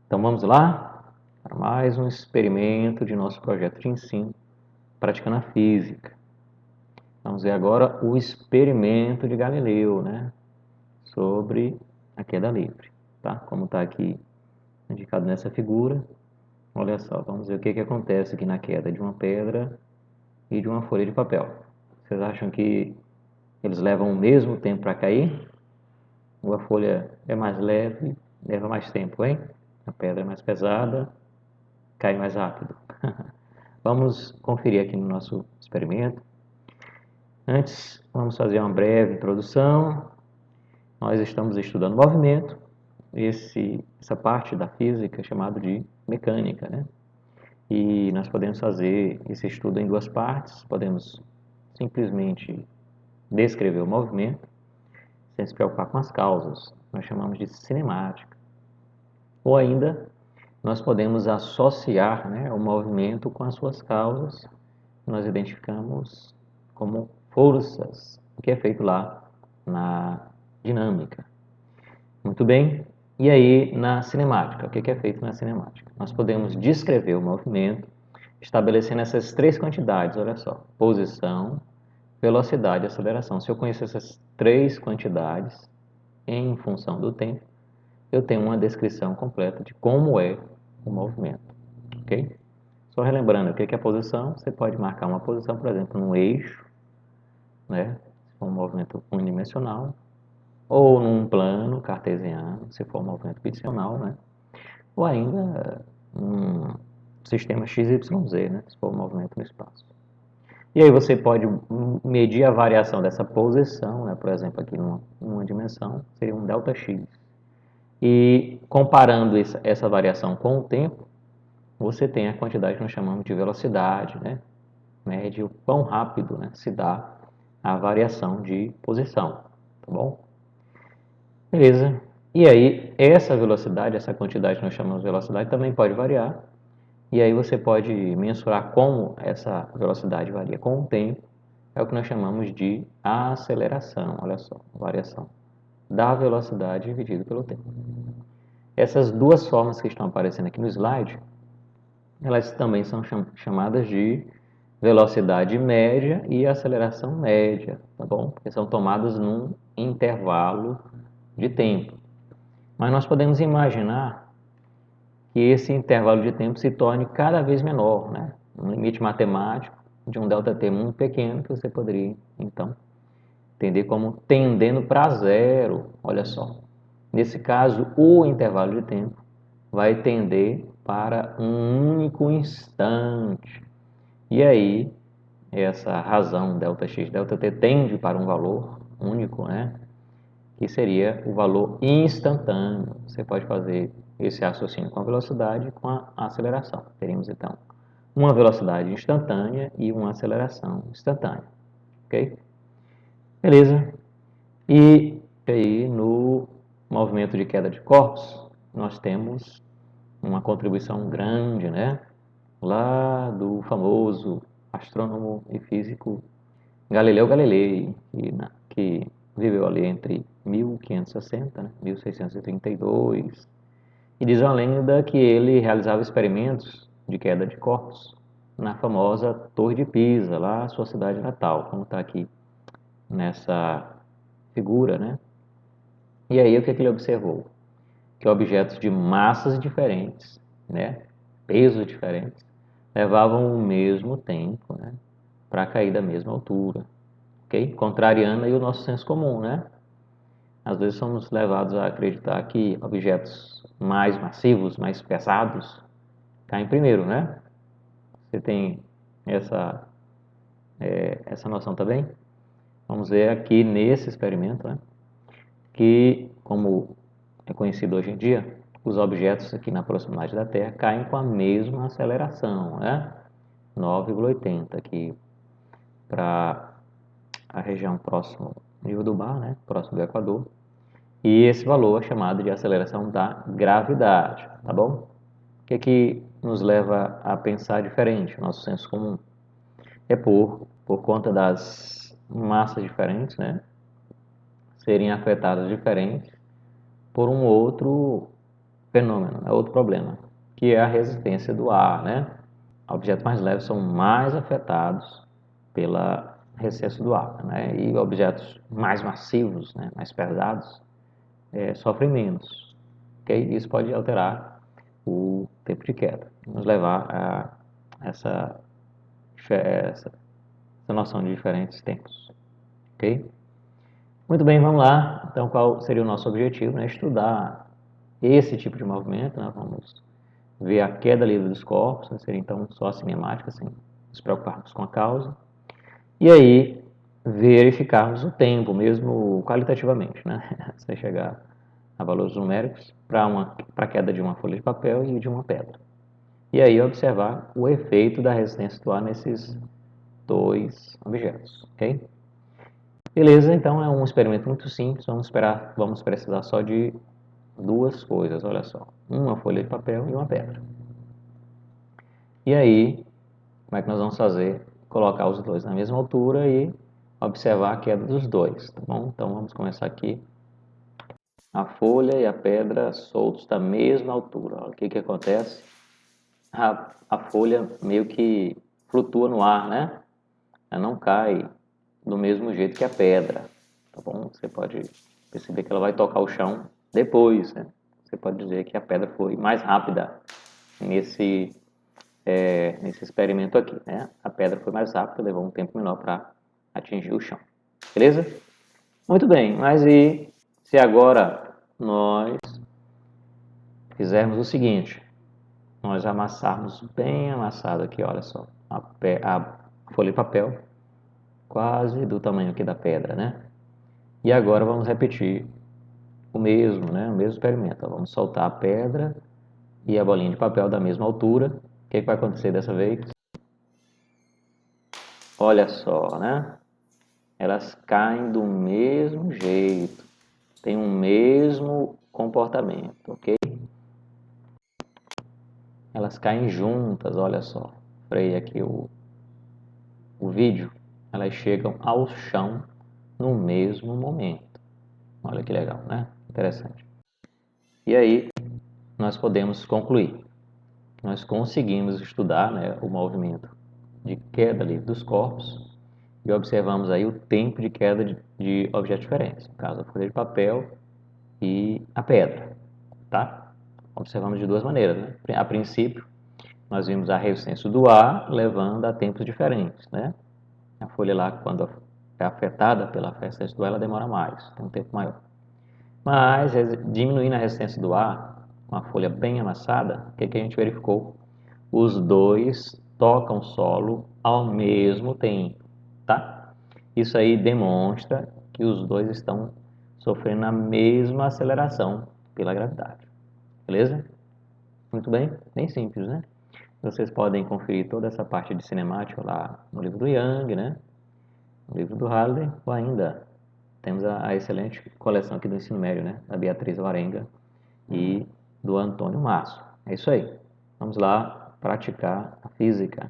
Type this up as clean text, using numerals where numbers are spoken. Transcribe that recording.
Então vamos lá para mais um experimento de nosso projeto de ensino praticando a física. Vamos ver agora o experimento de Galileu, né? Sobre a queda livre, tá? Como está aqui indicado nessa figura. Olha só, vamos ver o que acontece aqui na queda de uma pedra e de uma folha de papel. Vocês acham que eles levam o mesmo tempo para cair? Ou a folha é mais leve, leva mais tempo, hein? A pedra é mais pesada, cai mais rápido. Vamos conferir aqui no nosso experimento. Antes, vamos fazer uma breve introdução. Nós estamos estudando movimento. Essa parte da física é chamada de mecânica, né? E nós podemos fazer esse estudo em duas partes. Podemos simplesmente descrever o movimento, sem se preocupar com as causas. Nós chamamos de cinemática. Ou ainda, nós podemos associar, né, o movimento com as suas causas. Nós identificamos como forças, o que é feito lá na dinâmica. Muito bem. E aí, na cinemática, o que é feito na cinemática? Nós podemos descrever o movimento estabelecendo essas três quantidades, olha só: posição, velocidade e aceleração. Se eu conhecer essas três quantidades em função do tempo, eu tenho uma descrição completa de como é o movimento, ok? Só relembrando o que é a posição, você pode marcar uma posição, por exemplo, num eixo, né? Se for um movimento unidimensional, ou num plano cartesiano, se for um movimento bidimensional, né? Ou ainda um sistema XYZ, né? Se for um movimento no espaço. E aí você pode medir a variação dessa posição, né? Por exemplo, aqui numa dimensão, seria um ΔX. E comparando essa variação com o tempo, você tem a quantidade que nós chamamos de velocidade, né? Mede o quão rápido, né, se dá a variação de posição, tá bom? Beleza. E aí, essa velocidade, essa quantidade que nós chamamos de velocidade, também pode variar. E aí você pode mensurar como essa velocidade varia com o tempo. É o que nós chamamos de aceleração. Olha só, variação da velocidade dividido pelo tempo. Essas duas formas que estão aparecendo aqui no slide, elas também são chamadas de velocidade média e aceleração média, tá bom? Porque são tomadas num intervalo de tempo. Mas nós podemos imaginar que esse intervalo de tempo se torne cada vez menor, né? Um limite matemático de um ΔT muito pequeno que você poderia, então, entender como tendendo para zero. Olha só. Nesse caso, o intervalo de tempo vai tender para um único instante. E aí, essa razão ΔX, ΔT tende para um valor único, né? Que seria o valor instantâneo. Você pode fazer esse raciocínio com a velocidade e com a aceleração. Teríamos, então, uma velocidade instantânea e uma aceleração instantânea. Ok? Beleza. E aí, no movimento de queda de corpos, nós temos uma contribuição grande, né? Lá do famoso astrônomo e físico Galileu Galilei, que viveu ali entre 1560, né, 1632, e diz uma lenda que ele realizava experimentos de queda de corpos na famosa Torre de Pisa, lá sua cidade natal, como está aqui nessa figura, né? E aí o que ele observou? Que objetos de massas diferentes, né, pesos diferentes, levavam o mesmo tempo, né, para cair da mesma altura, ok? Contrariando aí o nosso senso comum, né? Às vezes somos levados a acreditar que objetos mais massivos, mais pesados, caem primeiro, né? Você tem essa, essa noção também? Vamos ver aqui nesse experimento, né? Que, como é conhecido hoje em dia, os objetos aqui na proximidade da Terra caem com a mesma aceleração, né? 9,80 aqui para a região próxima ao nível do mar, né? Próximo do Equador. E esse valor é chamado de aceleração da gravidade, tá bom? O que nos leva a pensar diferente, o nosso senso comum? É por conta das massas diferentes, né? Serem afetadas diferentes por um outro fenômeno, é outro problema, que é a resistência do ar, né? Objetos mais leves são mais afetados pela resistência do ar, né? E objetos mais massivos, né, mais pesados, sofrem menos. Okay? Isso pode alterar o tempo de queda, nos levar a essa noção de diferentes tempos. Ok? Muito bem, vamos lá. Então, qual seria o nosso objetivo? Né? Estudar esse tipo de movimento. Né? Vamos ver a queda livre dos corpos, né? Seria então só a cinemática, sem nos preocuparmos com a causa. E aí, verificarmos o tempo, mesmo qualitativamente, né? Sem chegar a valores numéricos, para a queda de uma folha de papel e de uma pedra. E aí, observar o efeito da resistência do ar nesses dois objetos, ok? Beleza, então é um experimento muito simples, vamos precisar só de duas coisas, olha só, uma folha de papel e uma pedra. E aí, como é que nós vamos fazer? Colocar os dois na mesma altura e observar a queda dos dois, tá bom? Então vamos começar aqui. A folha e a pedra soltos da mesma altura. Olha, o que acontece? A folha meio que flutua no ar, né? Ela não cai do mesmo jeito que a pedra, tá bom? Você pode perceber que ela vai tocar o chão depois, né? Você pode dizer que a pedra foi mais rápida nesse experimento aqui, né? A pedra foi mais rápida, levou um tempo menor para atingir o chão. Beleza? Muito bem, mas e se agora nós fizermos o seguinte, nós amassarmos bem amassado aqui, olha só, a folha de papel, quase do tamanho aqui da pedra, né? E agora vamos repetir o mesmo, né? O mesmo experimento. Vamos soltar a pedra e a bolinha de papel da mesma altura. O que vai acontecer dessa vez? Olha só, né? Elas caem do mesmo jeito, tem o mesmo comportamento, ok? Elas caem juntas, olha só. Freia aqui o vídeo. Elas chegam ao chão no mesmo momento. Olha que legal, né? Interessante. E aí, nós podemos concluir. Nós conseguimos estudar, né, o movimento de queda livre dos corpos e observamos aí o tempo de queda de objetos diferentes, no caso a folha de papel e a pedra, tá? Observamos de duas maneiras, né? A princípio, nós vimos a resistência do ar levando a tempos diferentes, né? A folha lá, quando é afetada pela resistência do ar, ela demora mais, tem um tempo maior. Mas, diminuindo a resistência do ar, com a folha bem amassada, o que a gente verificou? Os dois tocam o solo ao mesmo tempo, tá? Isso aí demonstra que os dois estão sofrendo a mesma aceleração pela gravidade, beleza? Muito bem, bem simples, né? Vocês podem conferir toda essa parte de cinemática lá no livro do Young, né? No livro do Halliday, ou ainda temos a excelente coleção aqui do ensino médio, né? Da Beatriz Varenga e do Antônio Masso. É isso aí. Vamos lá praticar a física.